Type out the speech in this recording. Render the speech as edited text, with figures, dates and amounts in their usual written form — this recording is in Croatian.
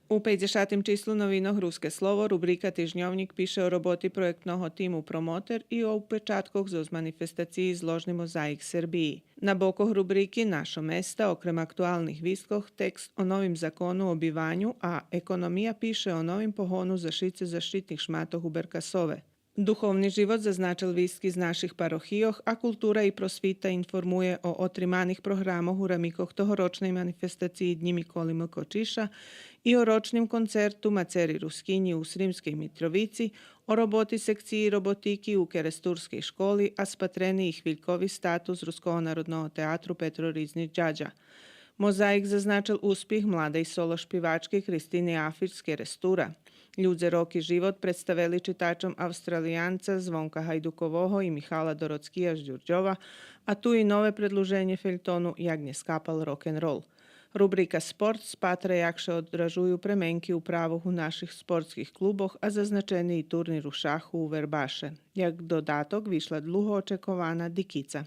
У 50-тим числу новинах Ruske slovo, rubrika Tižnjovnik piše o roboti projektного тиму Promoter i o upečatkoch zo manifestaciji zložni mozaik Srbiji. Na bokoh rubriki Našo mesta, okrem aktualnih viskoh, tekst o novim zakonu o bivanju, a ekonomija piše o novim pohonu zaštice zaštitnih šmatoh u Berkasove. Duhovni život zaznačal viski z naših parohijoh, a kultura i prosvita informuje o otrimanih programoh u ramikoh tohoročnej manifestaciji Dni Mikoli Mlkočiša i o ročnim koncertu Maceri Ruskinji u Srimskej Mitrovici, o roboti sekciji robotiki u Keresturskej školi, a spatreni i hviljkovi status Ruskого narodnog teatru Petro Riznić Đađa. Mozaik zaznačal uspjeh mlade i solo špivačke Kristine Afić z Kerestura. Ljudze rok i život predstavili čitačom Australijanca Zvonka Hajdukovoho i Mihala Dorockija z Đurđova, a tu i nove predluženje feljtonu Jagnje skapal rock'n'roll. Rubrika Sport spatra jakše odražuju premenki u pravohu naših sportskih kluboh, a zaznačeni i turnir u šahu u Verbaše. Jak dodatok višla dluho očekovana Dikica.